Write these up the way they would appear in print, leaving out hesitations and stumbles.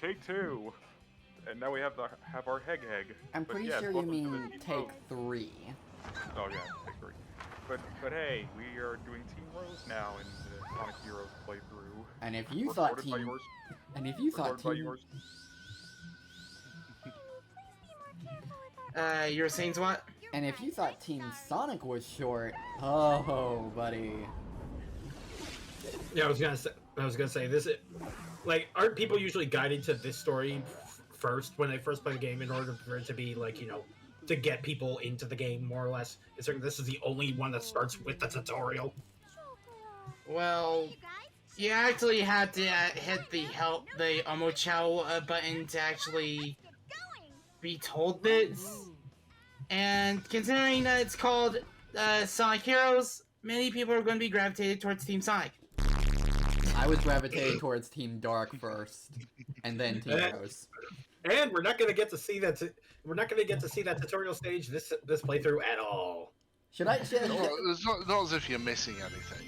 take 2. And now we have our Heg. I'm pretty sure you mean take 3. Oh yeah, take 3. But hey, we are doing Team Rose now in the Sonic Heroes playthrough. And if you thought Team... You were saying what? And if you thought Team Sonic was short, oh, buddy. Yeah, I was gonna say this. Like, aren't people usually guided to this story first when they first play the game in order for it to be like, you know, to get people into the game more or less? This is the only one that starts with the tutorial. Well, you actually had to hit the Omochao button to actually be told this. And considering that it's called Sonic Heroes, many people are going to be gravitated towards Team Sonic. I was gravitated towards Team Dark first, and then Team Rose. And we're not going to get to see that. We're not going to get to see that tutorial stage this playthrough at all. Should I? It's not as if you're missing anything.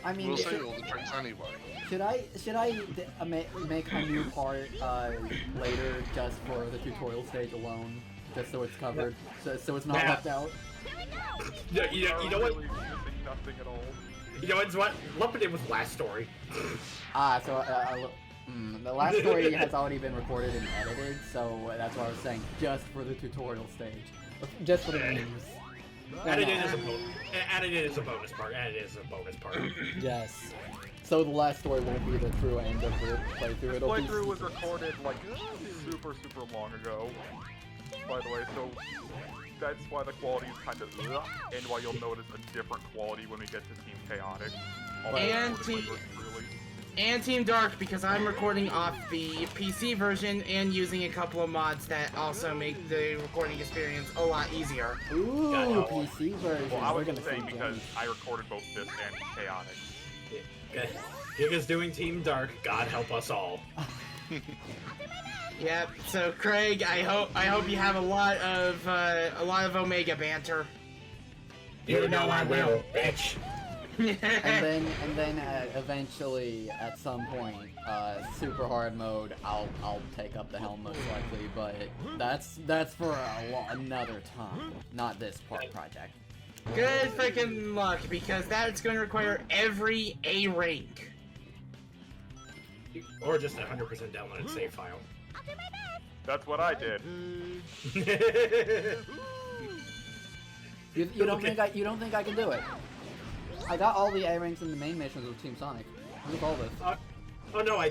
I mean, we'll see all the tricks anyway. Should I make a new part later just for the tutorial stage alone, just so it's covered, so it's not left out? Yeah, you know what? Nothing at all. You know what? Lump it in with last story. The last story has already been recorded and edited, so that's what I was saying, just for the tutorial stage. Just for the memes. Added in as a bonus part. Yes. So the last story won't be the true end of the playthrough. The playthrough was recorded like super long ago, by the way, so that's why the quality is kind of and why you'll notice a different quality when we get to Team Chaotic. And Team Dark, because I'm recording off the PC version and using a couple of mods that also make the recording experience a lot easier. Ooh, PC version. Well, I was going to say because I recorded both this and Chaotic. Giga's doing Team Dark. God help us all. Yep. So Kreg, I hope you have a lot of Omega banter. You know I will, bitch. and then eventually at some point, super hard mode, I'll take up the helm most likely, but that's for another time, not this project. Good freaking luck, because that's going to require every A rank. Or just 100% downloaded save file. I'll do my best. That's what I did. You don't think I can do it? I got all the A ranks in the main missions with Team Sonic. Look all this. Oh no, I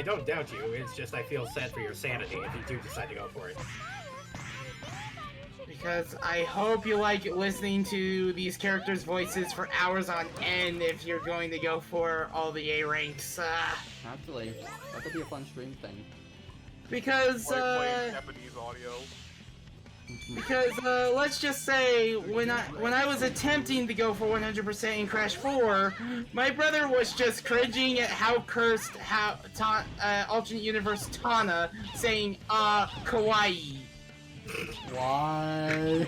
don't doubt you. It's just I feel sad for your sanity if you do decide to go for it. Because I hope you like listening to these characters' voices for hours on end if you're going to go for all the A ranks. Actually, that could be a fun stream thing. Because Japanese audio. Because let's just say when I was attempting to go for 100% in Crash 4, my brother was just cringing at how cursed alternate universe Tana saying kawaii. Why?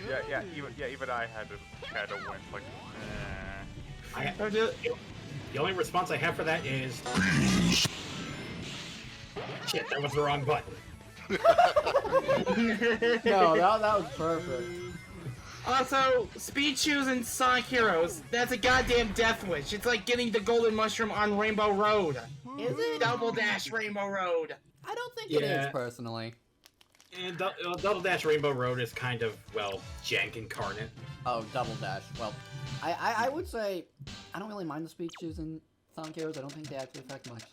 Yeah, even I had to win. Like, the only response I have for that is shit. That was the wrong button. No, that was perfect. Also, speed shoes in Sonic Heroes, that's a goddamn death wish. It's like getting the golden mushroom on Rainbow Road. Is it? Double Dash Rainbow Road. I don't think it is, personally. And Double Dash Rainbow Road is kind of, well, jank incarnate. Oh, Double Dash. Well, I would say I don't really mind the speed shoes in Sonic Heroes. I don't think they actually affect much.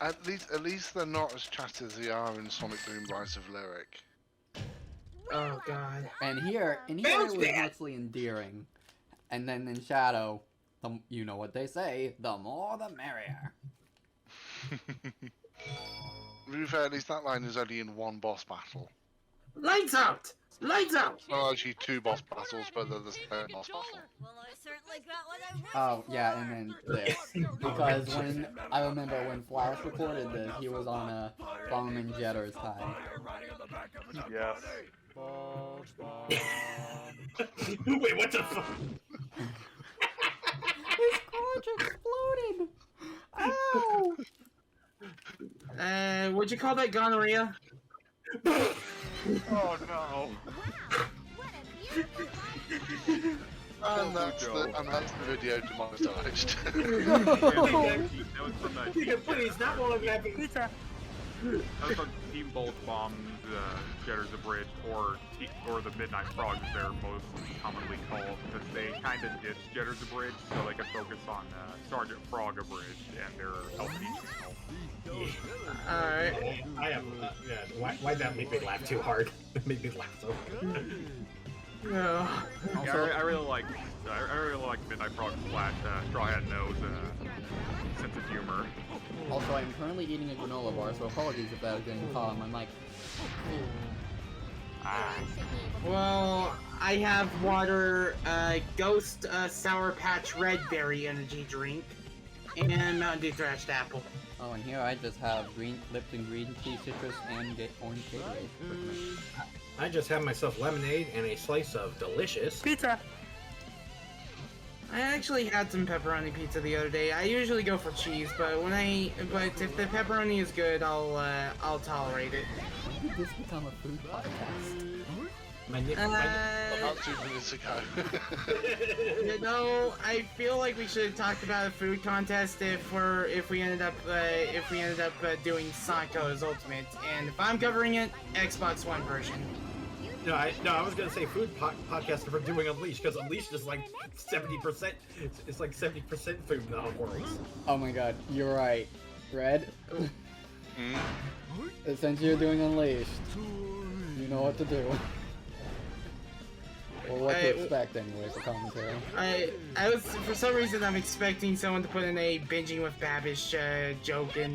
At least they're not as chatty as they are in Sonic Boom Rise of Lyric. Oh god. And here it was mostly endearing. And then in Shadow, you know what they say, the more the merrier. To be fair, at least that line is only in one boss battle. Lights out! Lights out! Well, actually 2 boss battles, but they're the same boss battle. Well, I certainly got what I worked Oh, yeah, and then this. Because I remember when Flash recorded this, he was on a Bomberman Jetter's time. yes. Wait, what the fuck? His crotch exploded! would you call that gonorrhea? Oh no. And that's the video demonetized. That was from Please, not while I'm having pizza. that was from Team Bolt bombed Jetters Abridged, or the Midnight Frogs, they're most commonly called, because they kind of ditched Jetters Abridged so they could focus on Sergeant Frog Abridged and their LP channel. Alright. I am. Yeah. Why'd that make me laugh too hard? It made me laugh so hard. No. Yeah, I really like Midnight Frog's flat Straw Hat Nose sense of humor. Also, I'm currently eating a granola bar, so apologies if that was getting caught on my mic. Well, I have water, Ghost Sour Patch Red Berry Energy Drink, and Mountain Dew Thrashed Apple. Oh, and here I just have Lipton green tea, citrus, and orange Gatorade. I just have myself lemonade and a slice of delicious pizza. I actually had some pepperoni pizza the other day. I usually go for cheese, but if the pepperoni is good, I'll tolerate it. When did this become a food podcast? About 2 minutes ago. You know, I feel like we should have talked about a food contest if we ended up doing Sonic Colors Ultimate, and if I'm covering it, Xbox One version. No, I was gonna say food podcast if we're doing Unleashed, because Unleashed is like 70%. It's like 70% food in the works. Oh my god, you're right. Red? Since you're doing Unleashed, you know what to do. Or what to expect anyway for commentary. I was, for some reason, I'm expecting someone to put in a binging with Babish joke in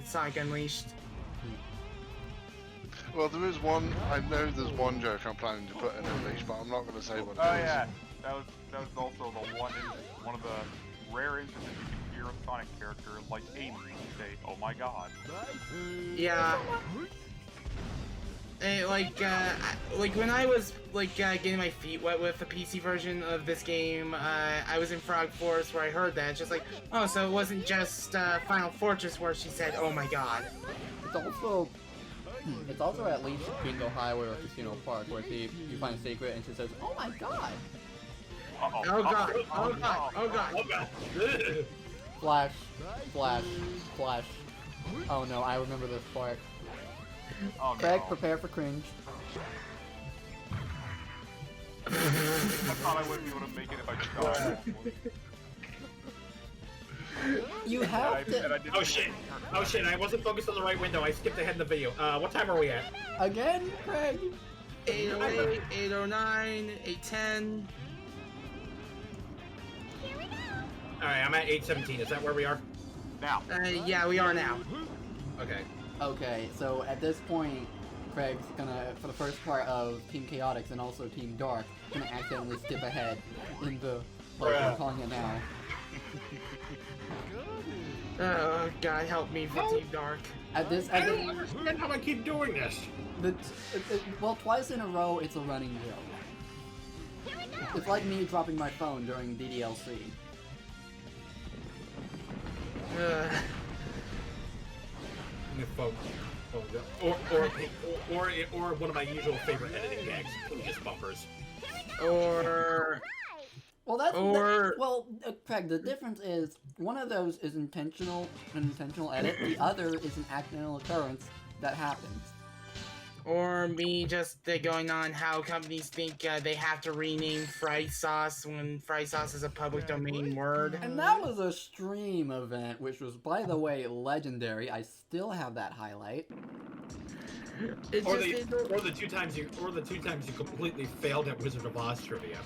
Sonic Unleashed. Well, there is one. I know there's one joke I'm planning to put in Unleashed, but I'm not going to say what it is. Oh yeah, that was also one of the rare instances you can hear a Sonic character like Amy say, "Oh my God." Yeah. Like when I was getting my feet wet with the PC version of this game, I was in Frog Forest where I heard that. It's just like, oh, so it wasn't just Final Fortress where she said, "Oh my God." It's also at least Bingo Highway or Casino Park where you find a secret and she says, "Oh my God." Uh-oh. Oh God! Oh God! Oh God! Oh god. Flash, flash, flash. Oh no, I remember this part. Oh no. Kreg, prepare for cringe. I thought I wouldn't be able to make it if I tried. You have to. Oh shit! Oh shit! I wasn't focused on the right window. I skipped ahead in the video. What time are we at? Again, Kreg? 808, 809, 810. Alright, I'm at 8:17. Is that where we are? Now. Yeah, we are now. Okay. Okay, so at this point, Craig's gonna, for the first part of Team Chaotix and also Team Dark, gonna accidentally skip ahead in the, like I'm calling it now. Oh God, help me for Team Dark. I don't understand how I keep doing this. Well, twice in a row, it's a running joke. It's like me dropping my phone during DDLC. Or one of my usual favorite editing gags, just bumpers. Or Well, Craig, the difference is one of those is an intentional edit. The other is an accidental occurrence that happens. Or me just going on how companies think they have to rename fry sauce when fry sauce is a public domain word. And that was a stream event, which was, by the way, legendary. I still have that highlight. Or the two times you completely failed at Wizard of Oz trivia.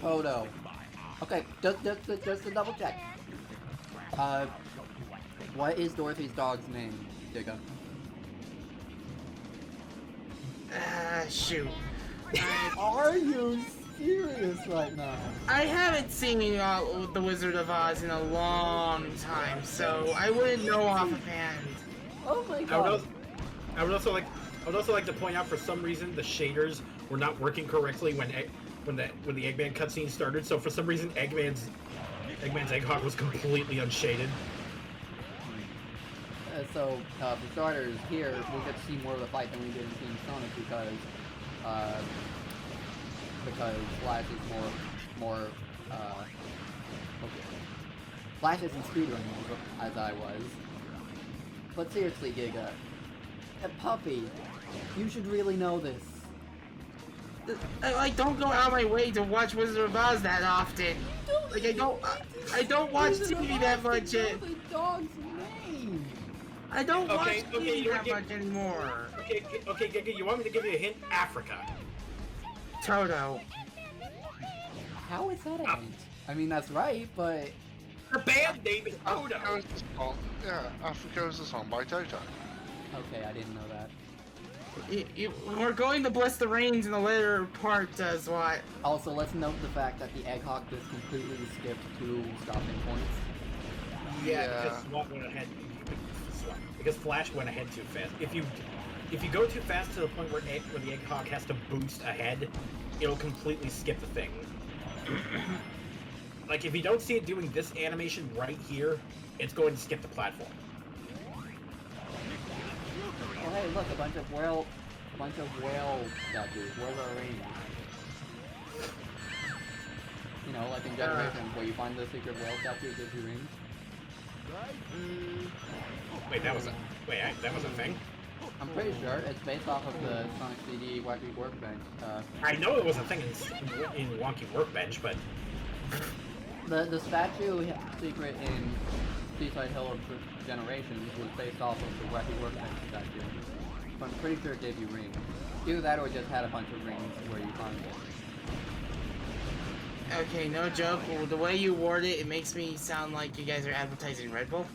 Oh no. Okay, just to double check. What is Dorothy's dog's name, Giga? Shoot. Are you serious right now? I haven't seen The Wizard of Oz in a long time, so I wouldn't know off of hand. Oh my god. I would also like to point out, for some reason the shaders were not working correctly when the Eggman cutscene started. So for some reason Eggman's Egg Hawk was completely unshaded. for starters, here we'll get to see more of the fight than we did in Team Sonic because Flash is more okay. Flash isn't speedrunning as I was. But seriously, Giga, puppy, you should really know this. I don't go out of my way to watch Wizard of Oz that often. Like I don't watch TV that much. The dog's name. I don't watch Okay, TV that you- much anymore. Okay, Giga, you want me to give you a hint? Africa. Toto. How is that a hint? I mean, that's right, but The band name is Odo. Africa is the song. Yeah, Africa is a song by Toto. okay, I didn't know that. We're going to bless the rains in the later part, Zwak. Also, let's note the fact that the Egg Hawk just completely skipped 2 stopping points. Yeah, Yeah. because Zwak went ahead. Because Flash went ahead too fast. If you go too fast to the point where the Egg Hawk has to boost ahead, it'll completely skip the thing. Like if you don't see it doing this animation right here, it's going to skip the platform. Oh hey, look, a bunch of whale statues, whale rings. You know, like in Generations, where you find the secret whale statue that gives you rings. Wait, that was a thing? I'm pretty sure it's based off of the Sonic CD Wacky Workbench. I know it was a thing in Wonky Workbench, but The statue secret in Seaside Hill of Generations was based off of the Wacky Workbench statue. So I'm pretty sure it gave you rings. Either that or it just had a bunch of rings where you find it. Okay, no joke. Well, the way you word it, it makes me sound like you guys are advertising Red Bull.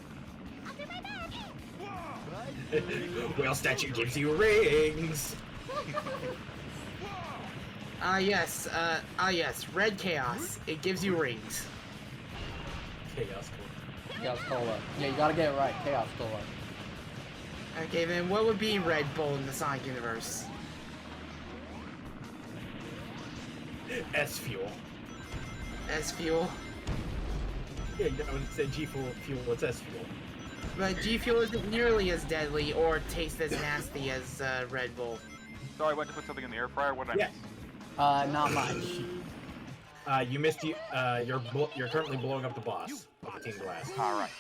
whale statue gives you rings. Yes, Red Chaos. It gives you rings. Chaos. Chaos Cola. Yeah, you gotta get it right. Chaos Cola. Okay, then what would be Red Bull in the Sonic universe? S fuel. S Fuel. Yeah, you know, when it said G fuel, it's S fuel. But G Fuel isn't nearly as deadly or taste as nasty as Red Bull. Sorry, I went to put something in the air fryer. What did I Yes. miss? Not much. You missed you're currently blowing up the boss of the Team Glass. Alright.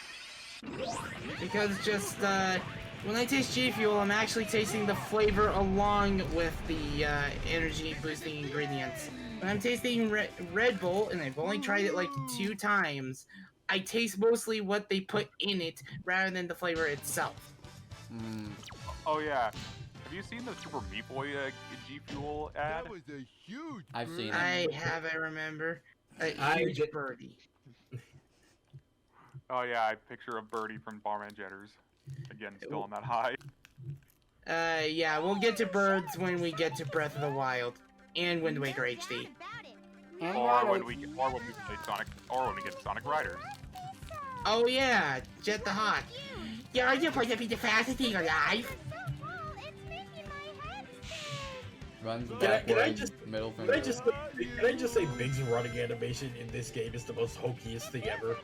Because just, when I taste G Fuel, I'm actually tasting the flavor along with the energy boosting ingredients. When I'm tasting Red Bull, and I've only tried it like 2 times, I taste mostly what they put in it rather than the flavor itself. Oh yeah. Have you seen the Super Meat Boy G Fuel ad? That was a huge. I've seen it. I remember. A I huge did- birdie. Oh yeah, I picture a birdie from Barman Jetters. Again, still on that high. Yeah, we'll get to birds when we get to Breath of the Wild and Wind Waker HD. And Or when Riders. we play Sonic, or when we get Sonic Riders. Oh yeah, Jet the Hawk. You're supposed to be the fastest thing alive. Runs Can I backward, just- middle Can finger. I just say Big's running animation in this game is the most hokiest thing ever?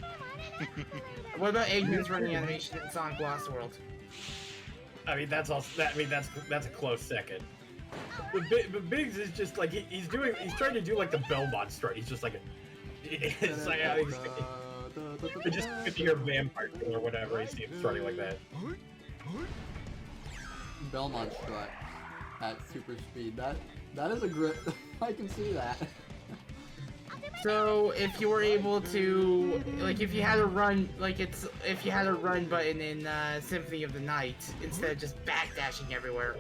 What about Eggman's running animation in Sonic Lost World? I mean that's a close second. But Biggs is just like he's trying to do like the Belmont strut. He's just like it's like he's just picking your vampire or whatever. He's strutting like that. Belmont strut at super speed. That is a grip. I can see that. So if you were able to, like, if you had a run, if you had a run button in Symphony of the Night instead of just backdashing everywhere.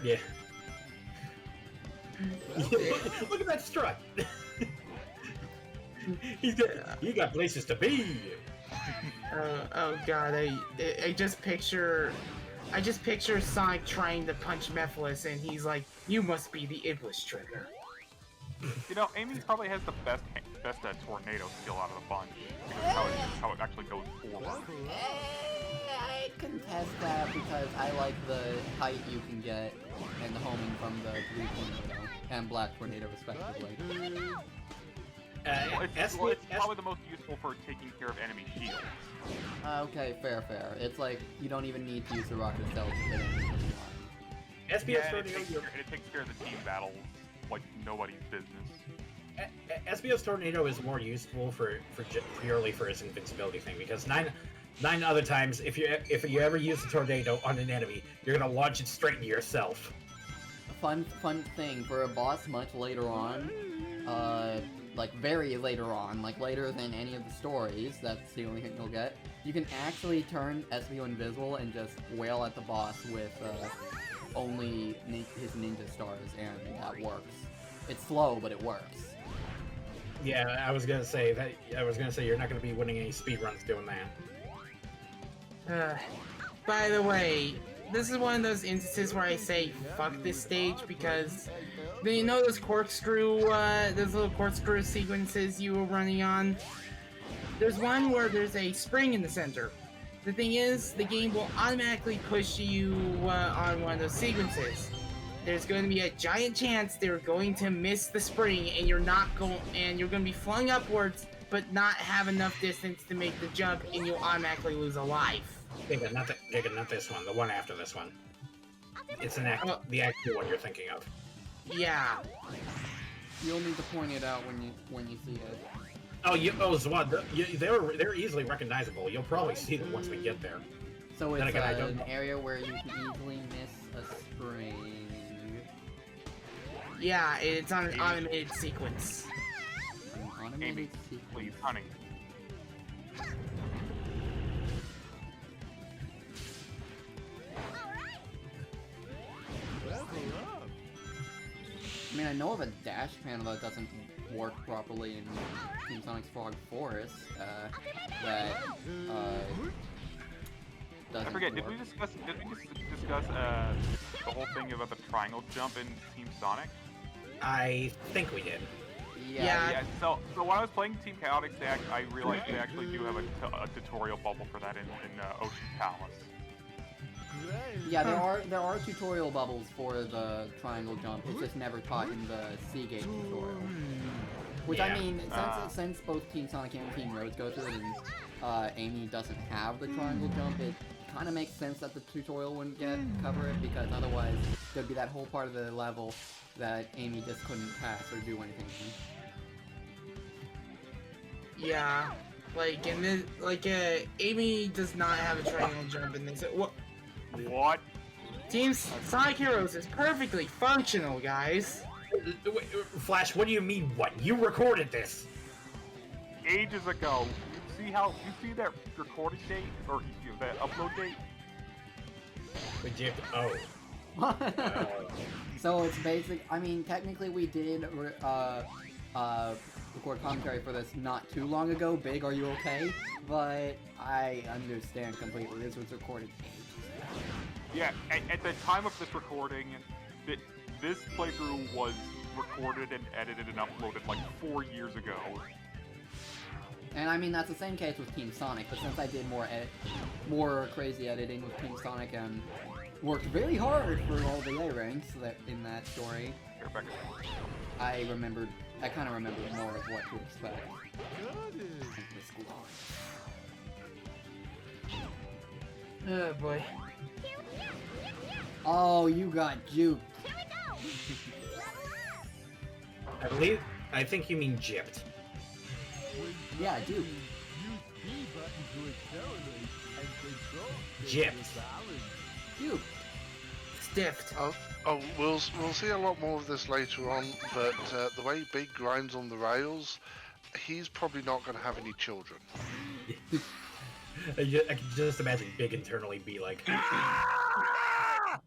Yeah. Look at that strut. You got places to be. Oh god, I just picture Sonic trying to punch Mephiles, and he's like, "You must be the Iblis Trigger." You know, Amy probably has the best tornado skill out of the bunch. Because how it actually goes forward. I contest that because I like the height you can get and the homing from the blue tornado and black tornado respectively. It's probably the most useful for taking care of enemy shields. Okay, fair. It's like you don't even need to use the rocket cell to hit anything. SBS Yeah, and Tornado. it takes care of the team battles like nobody's business. SBS Tornado is more useful for purely for its invincibility thing, because nine other times, if you ever use a tornado on an enemy, you're gonna launch it straight into yourself. Fun thing for a boss much later on, like very later on, like later than any of the stories. That's the only hint you'll get. You can actually turn SBO invisible and just wail at the boss with only his ninja stars, and that works. It's slow, but it works. Yeah, I was gonna say you're not gonna be winning any speedruns doing that. By the way, this is one of those instances where I say fuck this stage, because you know those those little corkscrew sequences you were running on? There's one where there's a spring in the center. The thing is, the game will automatically push you on one of those sequences. There's going to be a giant chance they're going to miss the spring, and you're going to be flying upwards, but not have enough distance to make the jump, and you'll automatically lose a life. Giga, not this one. The one after this one. It's the actual one you're thinking of. Yeah. You'll need to point it out when you see it. Zwak, they're easily recognizable. You'll probably see them once we get there. So it's again, an area where you can easily miss a spring. Yeah, it's on an automated sequence. An automated Amy, sequence. please, honey. I mean, I know of a dash panel that doesn't work properly in Team Sonic's Frog Forest. I forget. Did we discuss the whole thing about the triangle jump in Team Sonic? I think we did. Yeah. So when I was playing Team Chaotix, I realized they actually do have a tutorial bubble for that in Ocean Palace. Yeah, there are tutorial bubbles for the triangle jump. It's just never taught in the Seagate tutorial. Which I mean, since both Team Sonic and Team Rose go through it, and Amy doesn't have the triangle jump, it kind of makes sense that the tutorial wouldn't cover it, because otherwise there'd be that whole part of the level that Amy just couldn't pass or do anything. Yeah, like in this, Amy does not have a triangle jump in this. What? Team Sonic Heroes is perfectly functional, guys. Wait, Flash, what do you mean, what? You recorded this! Ages ago. You see that recording date or that upload date? Legit. Oh. So it's basic. I mean, technically we did record commentary for this not too long ago. Big, are you okay? But I understand completely. This was recorded ages ago. Yeah, at the time of this recording, this playthrough was recorded and edited and uploaded like 4 years ago. And I mean, that's the same case with Team Sonic, but since I did more crazy editing with Team Sonic and worked very hard for all the A ranks in that story, I kind of remembered more of what to expect. Oh boy. Oh, you got juked. I think you mean gypped. Yeah, dude. Gypped. Dude. Stiffed. We'll see a lot more of this later on, but the way Big grinds on the rails, he's probably not going to have any children. I can just imagine Big internally be like, "Ah!"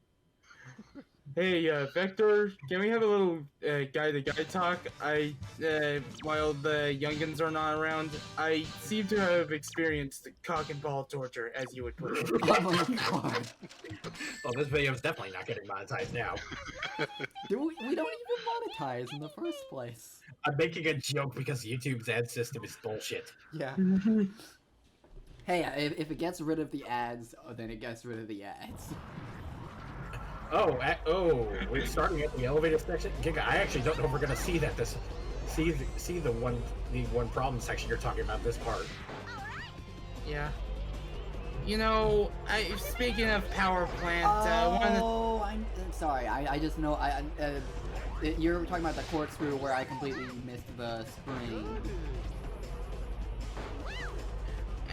Hey, Vector, can we have a little guy-to-guy talk? While the youngins are not around, I seem to have experienced cock and ball torture, as you would put it. Oh my god. Well, this video is definitely not getting monetized now. Dude, we don't even monetize in the first place. I'm making a joke because YouTube's ad system is bullshit. Yeah. Hey, if it gets rid of the ads, then it gets rid of the ads. Oh, we're starting at the elevator section? Giga, I actually don't know if we're gonna see that see the one problem section you're talking about. This part. Yeah. You know, speaking of power plant, one of the... Oh, I'm sorry. I just know you're talking about the corkscrew where I completely missed the spring.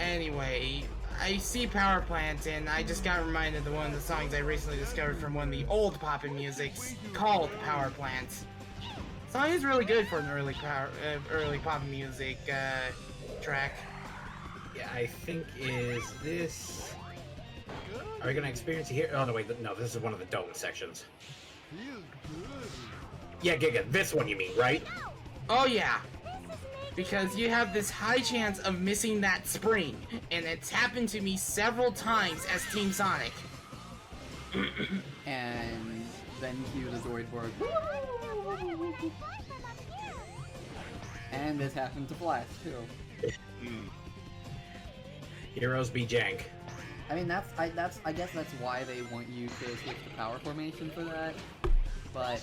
Anyway, I see power plant, and I just got reminded of one of the songs I recently discovered from one of the old poppin' musics called Power Plant. The song is really good for an early poppin' music track. Yeah, I think is this. Are we gonna experience it here? Oh no, wait, no. This is one of the dome sections. Yeah, Giga, this one you mean, right? Oh yeah, because you have this high chance of missing that spring, and it's happened to me several times as Team Sonic. And then cue the Zoidberg. And this happened to Flash too. Heroes be jank. I mean, I guess that's why they want you to switch to power formation for that. But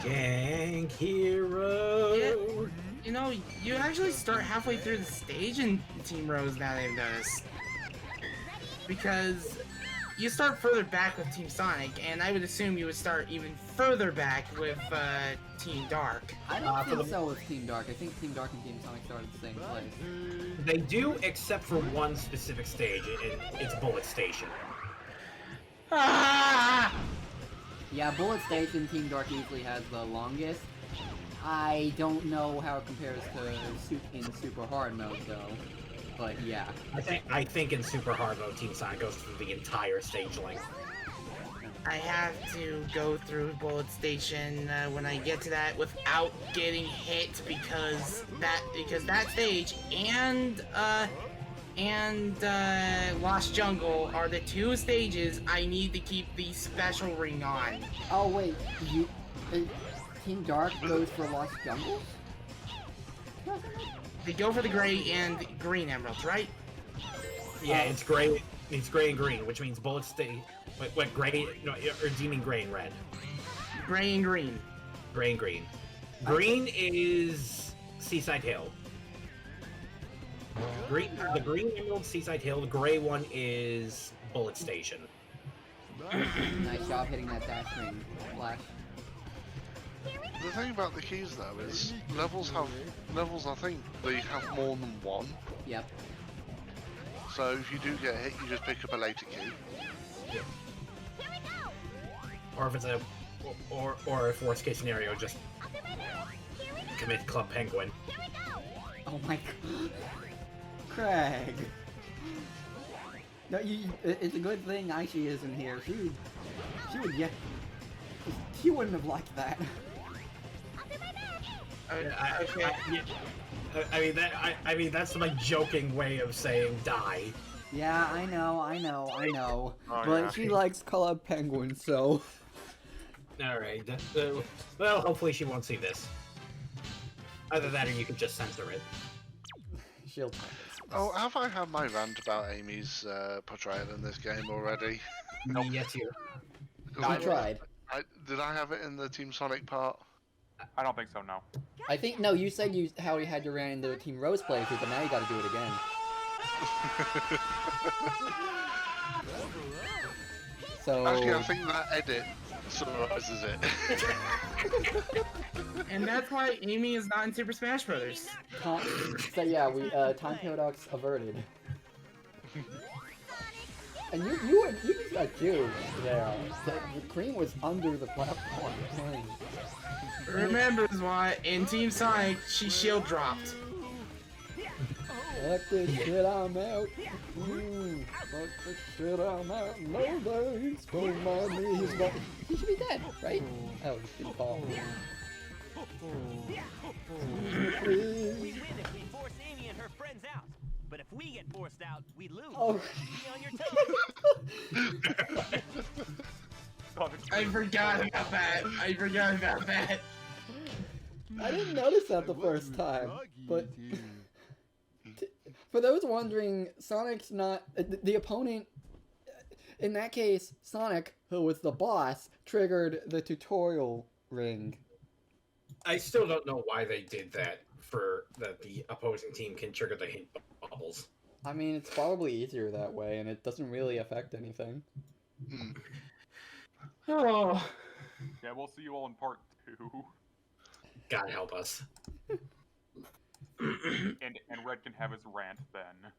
Jank hero. Yeah, you know, you actually start halfway through the stage in Team Rose now they've noticed. Because you start further back with Team Sonic, and I would assume you would start even further back with Team Dark. I don't think so with Team Dark. I think Team Dark and Team Sonic started at the same place. They do, except for one specific stage, and it's Bullet Station. Ah! Yeah, Bullet Station Team Dark usually has the longest. I don't know how it compares to in Super Hard mode though. But yeah. I think in Super Hard mode, Team Sonic goes through the entire stage length. I have to go through Bullet Station when I get to that without getting hit because that stage and Lost Jungle are the two stages I need to keep the special ring on. Oh wait, Team Dark goes for Lost Jungles? They go for the gray and green emeralds, right? Yeah, it's gray. It's gray and green, which means Bullet Station. What gray? No, or do you mean gray and red? Gray and green. Gray and green. Green is Seaside Hill. The green emerald Seaside Hill. The gray one is Bullet Station. Nice job hitting that dash ring, Flash. The thing about the keys though is levels. I think they have more than one. Yep. So if you do get hit, you just pick up a later key. Yep. Or if it's or if worst case scenario, just commit Club Penguin. Oh my god. Kreg. No, it's a good thing Aishi isn't here. She wouldn't have liked that. I mean that's my joking way of saying die. Yeah, I know. Oh, But yeah. she likes Club Penguin, so. Alright, well, hopefully she won't see this. Either that or you could just censor it. She'll. Oh, have I had my rant about Amy's portrayal in this game already? Yes, you. I tried. Did I have it in the Team Sonic part? I don't think so, no. I think, no, you said how you had to ran into Team Rose playthrough, but now you gotta do it again. So. Actually, I think that edit summarizes it. And that's why Amy is not in Super Smash Brothers. So yeah, time paradox averted. And you just got cute there. The cream was under the platform. Dang. Remember why in Team Sonic she shield dropped. Fuck this shit, I'm out. Fuck this shit, I'm out. No thanks for my knees. But he should be dead, right? Oh, he didn't fall. We win if we force Amy and her friends out. But if we get forced out, we lose. Oh. Be on your toes. I forgot about that. I didn't notice that the first time, but for those wondering, Sonic's not the opponent. In that case, Sonic, who was the boss, triggered the tutorial ring. I still don't know why they did that for that the opposing team can trigger the hint bubbles. I mean, it's probably easier that way, and it doesn't really affect anything. Hmm. Oh. Yeah, we'll see you all in part 2. God help us. And Red can have his rant then.